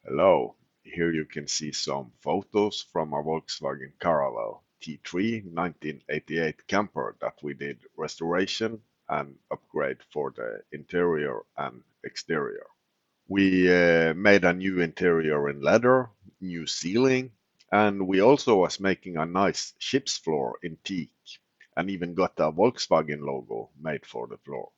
Hello, here you can see some photos from a Volkswagen Caravelle T3 1988 camper that we did restoration and upgrade for the interior and exterior. We made a new interior in leather, new ceiling, and we also was making a nice ship's floor in teak and even got a Volkswagen logo made for the floor.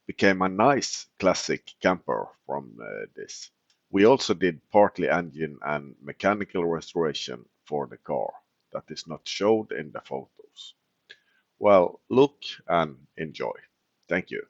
Became a nice classic camper from this. We also did partly engine and mechanical restoration for the car that is not showed in the photos. Well, look and enjoy. Thank you.